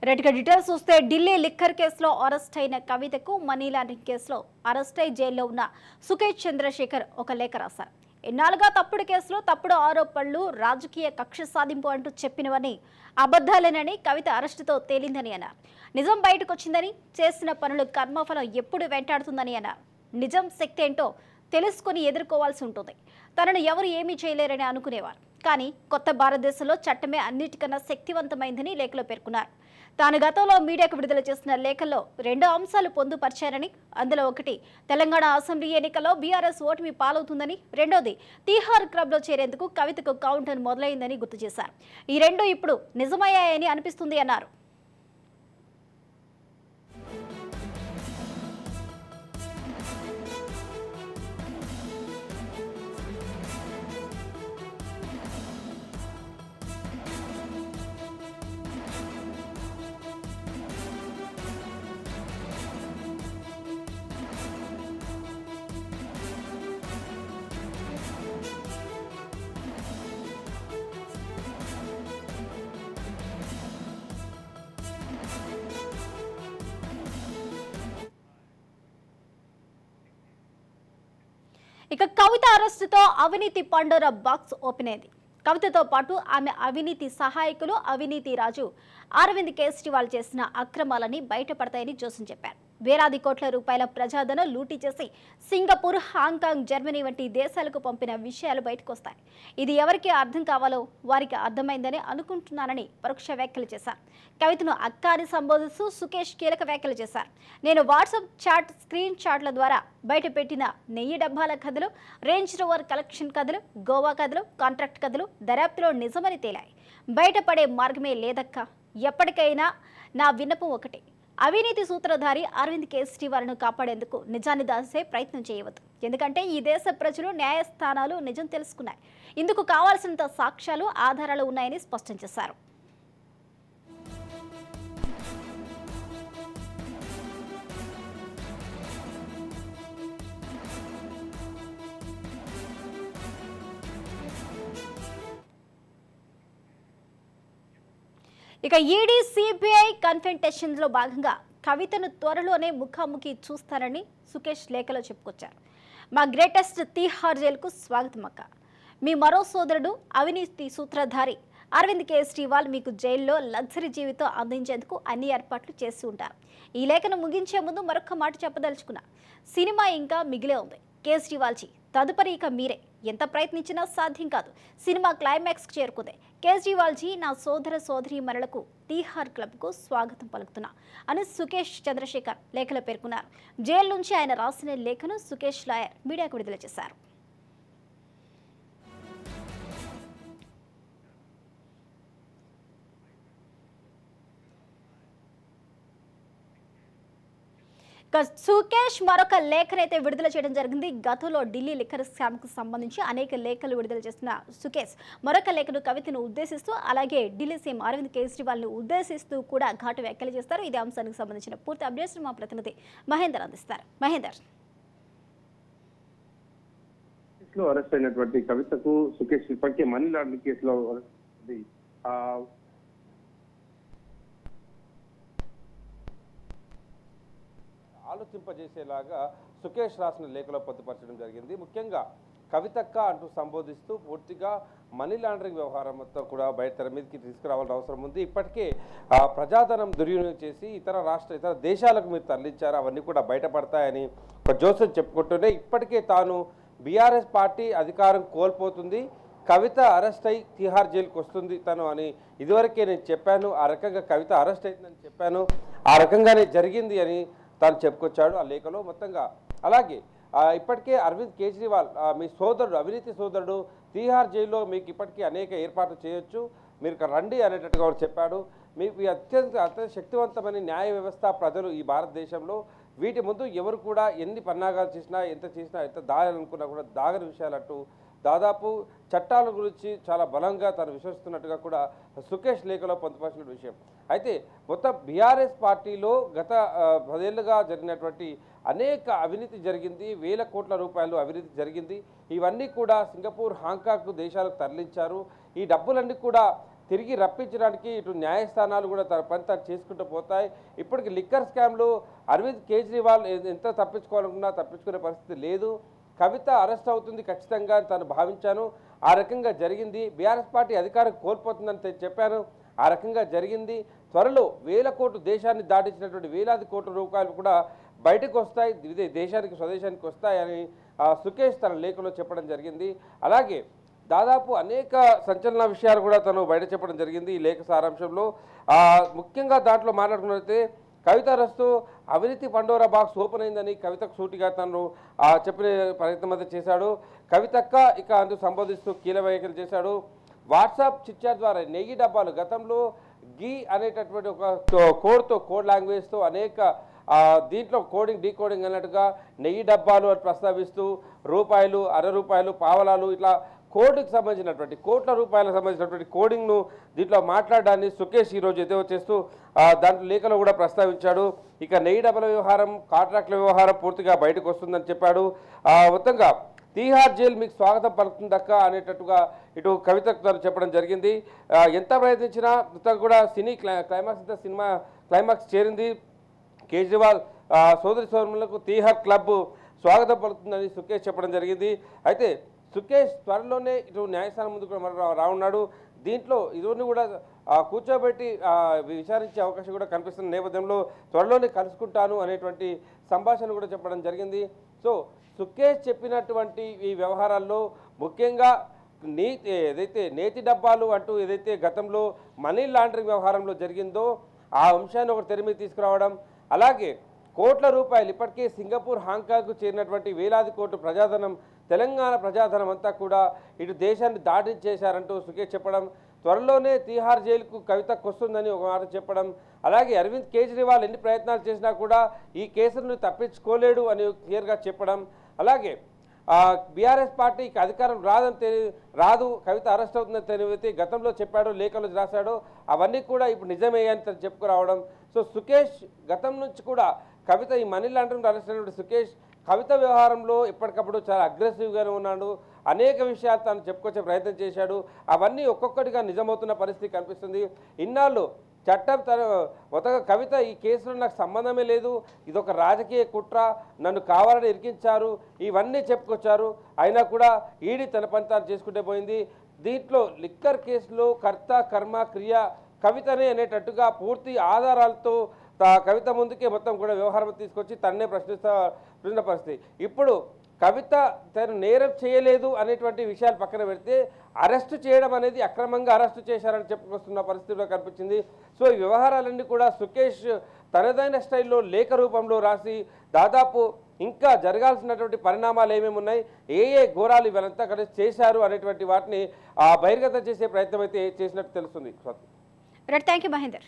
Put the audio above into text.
రెడ్గా డీటెయిల్స్ చూస్తే ఢిల్లీ లిక్కర్ కేసులో అరెస్ట్ అయిన కవితకు మనీ లాండరింగ్ కేసులో అరెస్ట్ అయి జైల్లో ఉన్న సుకేష్ చంద్రశేఖర్ ఒక లేఖ రాశారు. ఎన్నాళ్ళుగా తప్పుడు కేసులో తప్పుడు ఆరోపణలు రాజకీయ కక్ష సాధింపు అంటూ చెప్పినవని అబద్ధాలేనని కవిత అరెస్టుతో తేలిందని అన్నారు. నిజం బయటకు వచ్చిందని, చేసిన పనులు కర్మఫలం ఎప్పుడు వెంటాడుతుందని అన్నారు. నిజం శక్తి ఏంటో తెలుసుకుని ఎదుర్కోవాల్సి ఉంటుంది. తనను ఎవరు ఏమీ చేయలేరని అనుకునేవారు. కానీ కొత్త భారతదేశంలో చట్టమే అన్నిటికన్నా శక్తివంతమైందని లేఖలో పేర్కొన్నారు. తాను గతంలో మీడియాకు విడుదల చేసిన లేఖల్లో 2 అంశాలు పొందుపరిచారని, అందులో ఒకటి తెలంగాణ అసెంబ్లీ ఎన్నికల్లో బీఆర్ఎస్ ఓటమి పాలవుతుందని, రెండోది తీహార్ క్లబ్లో చేరేందుకు కవితకు కౌంటర్ మొదలైందని గుర్తు చేశారు. ఈ 2 ఇప్పుడు నిజమయ్యాయని అనిపిస్తుంది అన్నారు. ఇక కవిత అరెస్టుతో అవినీతి పండోర బాక్స్ ఓపెన్ అయింది. కవితతో పాటు ఆమె అవినీతి సహాయకులు అవినీతి రాజు అరవింద్ కేజ్రీవాల్ చేసిన అక్రమాలని బయటపడతాయని జోసన్ చెప్పారు. వేలాది కోట్ల రూపాయల ప్రజాధనం లూటీ చేసి సింగపూర్, హాంకాంగ్, జర్మనీ వంటి దేశాలకు పంపిన విషయాలు బయటకు వస్తాయి. ఇది ఎవరికి అర్థం కావాలో వారికి అర్థమైందని అనుకుంటున్నానని పరోక్ష వ్యాఖ్యలు చేశారు. కవితను అక్క అని సంబోధిస్తూ సుకేష్ కీలక వ్యాఖ్యలు చేశారు. నేను వాట్సాప్ చాట్ స్క్రీన్ షాట్ల ద్వారా బయటపెట్టిన 1000 డబ్బాల కథలు, రేంజ్ రోవర్ కలెక్షన్ కథలు, గోవా కథలు, కాంట్రాక్ట్ కథలు దర్యాప్తులో నిజమని తేలాయి. బయటపడే మార్గమే లేదక్క. ఎప్పటికైనా నా విన్నపం ఒకటే, అవినీతి సూత్రధారి అరవింద్ కేజ్రీవాల్ను కాపాడేందుకు నిజాన్ని దాసే ప్రయత్నం చేయవద్దు. ఎందుకంటే ఈ దేశ ప్రజలు న్యాయస్థానాలు నిజం తెలుసుకున్నాయి. ఇందుకు కావాల్సినంత సాక్ష్యాలు, ఆధారాలు ఉన్నాయని స్పష్టం చేశారు. ఇక ఈడీ సిబిఐ కన్ఫెంటేషన్లో భాగంగా కవితను త్వరలోనే ముఖాముఖి చూస్తారని సుకేష్ లేఖలో చెప్పుకొచ్చారు. మా గ్రేటెస్ట్ తీహార్ జైలుకు స్వాగతం అక్క. మీ మరో సోదరుడు అవినీతి సూత్రధారి అరవింద్ కేజ్రీవాల్ మీకు జైల్లో లగ్జరీ జీవితం అందించేందుకు అన్ని ఏర్పాట్లు చేసి ఉంటారు. ఈ లేఖను ముగించే ముందు మరొక మాట చెప్పదలుచుకున్నా. సినిమా ఇంకా మిగిలే ఉంది. కేజ్రీవాల్జీ తదుపరి ఇక మీరే. ఎంత ప్రయత్నించినా సాధ్యం కాదు. సినిమా క్లైమాక్స్కి చేరుకుంది. కేజ్రీవాల్జీ నా సోదర సోదరీమణులకు తీహార్ క్లబ్కు స్వాగతం పలుకుతున్నా అని సుకేష్ చంద్రశేఖర్ లేఖలో పేర్కొన్నారు. జైలు నుంచి ఆయన రాసిన లేఖను సుకేష్ లాయర్ మీడియాకు విడుదల చేశారు. సుకేష్ మరొక లేఖనైతే విడుదల చేయడం జరిగింది. గతంలో ఢిల్లీ లిక్కర్ స్కామ్కు సంబంధించి అనేక లేఖలు విడుదల చేసిన సుకేష్ మరొక లేఖను కవితను ఉద్దేశిస్తూ, అలాగే ఢిల్లీ సీఎం అరవింద్ కేజ్రీవాల్ను ఉద్దేశిస్తూ కూడా ఘాటు వ్యాఖ్యలు చేస్తారు. ఇదే అంశానికి సంబంధించిన పూర్తి అప్డేట్స్ మా ప్రతినిధి మహేందర్ అందిస్తారు. మహేందర్, అరెస్ట్ అయినటువంటి కవితకు సుకేష్ ఇప్పటికే మనీ లాండరింగ్ కేసులో ఆలోచింపజేసేలాగా సుకేష్ రాసిన లేఖలో పొందుపరచడం జరిగింది. ముఖ్యంగా కవితక్క అంటూ సంబోధిస్తూ పూర్తిగా మనీ లాండరింగ్ వ్యవహారంతో కూడా బయట తెర మీదకి తీసుకురావాల్సిన అవసరం ఉంది. ఇప్పటికే ప్రజాధనం దుర్వినియోగం చేసి ఇతర దేశాలకు మీరు తరలించారు, అవన్నీ కూడా బయటపడతాయని ఒక జోసెఫ్ చెప్పుకుంటూనే ఇప్పటికే తాను బీఆర్ఎస్ పార్టీ అధికారం కోల్పోతుంది, కవిత అరెస్ట్ అయి తిహార్ జైలుకి వస్తుంది తను అని ఇదివరకే నేను చెప్పాను. ఆ రకంగా కవిత అరెస్ట్ అయిందని చెప్పాను, ఆ రకంగానే జరిగింది అని తాను చెప్పుకొచ్చాడు ఆ లేఖలో మొత్తంగా. అలాగే ఇప్పటికే అరవింద్ కేజ్రీవాల్ మీ సోదరుడు, అవినీతి సోదరుడు తీహార్ జైల్లో మీకు ఇప్పటికీ అనేక ఏర్పాట్లు చేయొచ్చు, మీరు రండి అనేటట్టుగా చెప్పాడు. మీకు అత్యంత శక్తివంతమైన న్యాయ వ్యవస్థ ప్రజలు ఈ భారతదేశంలో, వీటి ముందు ఎవరు కూడా ఎన్ని పన్నాగాలు చేసినా ఎంత దాయాలనుకున్నా కూడా దాగని విషయాలంటూ దాదాపు చట్టాల గురించి చాలా బలంగా తాను విశ్వసిస్తున్నట్టుగా కూడా సుకేష్ లేఖలో పొందుపరిచిన విషయం. అయితే మొత్తం బీఆర్ఎస్ పార్టీలో గత 10 ఏళ్లుగా జరిగినటువంటి అనేక అవినీతి జరిగింది, వేల కోట్ల రూపాయలు అవినీతి జరిగింది. ఇవన్నీ కూడా సింగపూర్, హాంకాంగ్ దేశాలకు తరలించారు. ఈ డబ్బులన్నీ కూడా తిరిగి రప్పించడానికి ఇటు న్యాయస్థానాలు కూడా తన పని తాను చేసుకుంటూ పోతాయి. ఇప్పటికి లిక్కర్ స్కామ్లో అరవింద్ కేజ్రీవాల్ ఎంత తప్పించుకోవాలనుకున్నా తప్పించుకునే పరిస్థితి లేదు. కవిత అరెస్ట్ అవుతుంది ఖచ్చితంగా తను భావించాను. ఆ రకంగా జరిగింది. బీఆర్ఎస్ పార్టీ అధికారం కోల్పోతుందని చెప్పాను. ఆ రకంగా జరిగింది. త్వరలో 1000 కోట్లు దేశాన్ని దాటించినటువంటి వేలాది కోట్ల రూపాయలు కూడా బయటకు వస్తాయి, దేశానికి స్వదేశానికి వస్తాయని సుకేష్ తన లేఖలో చెప్పడం జరిగింది. అలాగే దాదాపు అనేక సంచలన విషయాలు కూడా తను బయట చెప్పడం జరిగింది ఈ లేఖ సారాంశంలో. ముఖ్యంగా దాంట్లో మాట్లాడుకున్నట్లయితే కవిత అరెస్టు అవినీతి పండోరా బాక్స్ ఓపెన్ అయిందని కవితకు సూటిగా తను చెప్పిన ప్రయత్నం అయితే చేశాడు. కవితక్క ఇక అందుకు సంబోధిస్తూ కీలక వ్యాఖ్యలు చేశాడు. వాట్సాప్ చిట్చాట్ ద్వారా నెయ్యి డబ్బాలు గతంలో గీ అనేటటువంటి ఒక కోడ్ లాంగ్వేజ్తో అనేక దీంట్లో కోడింగ్ డీకోడింగ్ అన్నట్టుగా నెయ్యి డబ్బాలు అని ప్రస్తావిస్తూ రూపాయలు, అర రూపాయలు, పావలాలు ఇట్లా కోడ్కి సంబంధించినటువంటి కోట్ల రూపాయలకు సంబంధించినటువంటి కోడింగ్ను దీంట్లో మాట్లాడడాన్ని సుకేష్ ఈరోజు ఎదో చేస్తూ దాంట్లో లేఖలో కూడా ప్రస్తావించాడు. ఇక నెయ్యి డబ్బాల వ్యవహారం, కాంట్రాక్టుల వ్యవహారం పూర్తిగా బయటకు వస్తుందని చెప్పాడు. మొత్తంగా తీహార్ జైలు మీకు స్వాగతం పలుకుతుందక్క అనేటట్టుగా ఇటు కవితకు తను చెప్పడం జరిగింది. ఎంత ప్రయత్నించినా మొత్తం కూడా సినిమా క్లైమాక్స్ చేరింది. కేజ్రీవాల్ సోదరి సోదరులకు తీహార్ క్లబ్ స్వాగతం పలుకుతుందని సుకేష్ చెప్పడం జరిగింది. అయితే సుకేష్ త్వరలోనే ఇటు న్యాయస్థానం ముందుకు రానున్నాడు. దీంట్లో ఇవన్నీ కూడా కూర్చోబెట్టి విచారించే అవకాశం కూడా కనిపిస్తున్న నేపథ్యంలో త్వరలోనే కలుసుకుంటాను అనేటువంటి సంభాషణ కూడా చెప్పడం జరిగింది. సో సుకేష్ చెప్పినటువంటి ఈ వ్యవహారాల్లో ముఖ్యంగా ఏదైతే నేతి డబ్బాలు అంటూ ఏదైతే గతంలో మనీ లాండరింగ్ వ్యవహారంలో జరిగిందో ఆ అంశాన్ని ఒక తెర మీద తీసుకురావడం, అలాగే కోట్ల రూపాయలు ఇప్పటికే సింగపూర్, హాంకాంగ్కు చేరినటువంటి వేలాది కోట్ల ప్రజాధనం, తెలంగాణ ప్రజాధనం అంతా కూడా ఇటు దేశాన్ని దాటించేశారంటూ సుకేష్ చెప్పడం, త్వరలోనే తీహార్ జైలుకు కవితకు వస్తుందని ఒక మాట చెప్పడం, అలాగే అరవింద్ కేజ్రీవాల్ ఎన్ని ప్రయత్నాలు చేసినా కూడా ఈ కేసును తప్పించుకోలేడు అని క్లియర్గా చెప్పడం, అలాగే బీఆర్ఎస్ పార్టీకి అధికారం రాదు, కవిత అరెస్ట్ అవుతుందని తెలివితే గతంలో చెప్పాడో లేఖలు రాశాడో అవన్నీ కూడా ఇప్పుడు నిజమే అని తను చెప్పుకురావడం. సో సుకేష్ గతం నుంచి కూడా కవిత ఈ మనీ లాండరింగ్ అరెస్ట్ అయినటువంటి సుకేష్ కవిత వ్యవహారంలో ఎప్పటికప్పుడు చాలా అగ్రెసివ్గానే ఉన్నాడు. అనేక విషయాలు తాను చెప్పుకొచ్చే ప్రయత్నం చేశాడు. అవన్నీ ఒక్కొక్కటిగా నిజమవుతున్న పరిస్థితి కనిపిస్తుంది. ఇన్నాళ్ళు చట్టం కవిత ఈ కేసులో నాకు సంబంధమే లేదు, ఇదొక రాజకీయ కుట్ర, నన్ను కావాలని ఇరికించారు, ఇవన్నీ చెప్పుకొచ్చారు. అయినా కూడా ఈడీ తన పని తాను చేసుకుంటే పోయింది. దీంట్లో లిక్కర్ కేసులో కర్త కర్మ క్రియ కవితనే అనేటట్టుగా పూర్తి ఆధారాలతో కవిత ముందుకే మొత్తం కూడా వ్యవహారం తీసుకొచ్చి తన్నే ప్రశ్నిస్తున్న పరిస్థితి. ఇప్పుడు కవిత తను నేరం చేయలేదు అనేటువంటి విషయాలు పక్కన పెడితే అరెస్టు చేయడం అనేది అక్రమంగా అరెస్టు చేశారని చెప్పుకొస్తున్న పరిస్థితిలో కనిపించింది. సో ఈ వ్యవహారాలన్నీ కూడా సుకేష్ తనదైన స్టైల్లో లేఖ రూపంలో రాసి దాదాపు ఇంకా జరగాల్సినటువంటి పరిణామాలు ఏమేమి ఉన్నాయి, ఏ ఘోరాలు ఇవన్నీ కలిసి చేశారు అనేటువంటి వాటిని బహిర్గతం చేసే ప్రయత్నం అయితే చేసినట్టు తెలుస్తుంది. Thank you Mahender.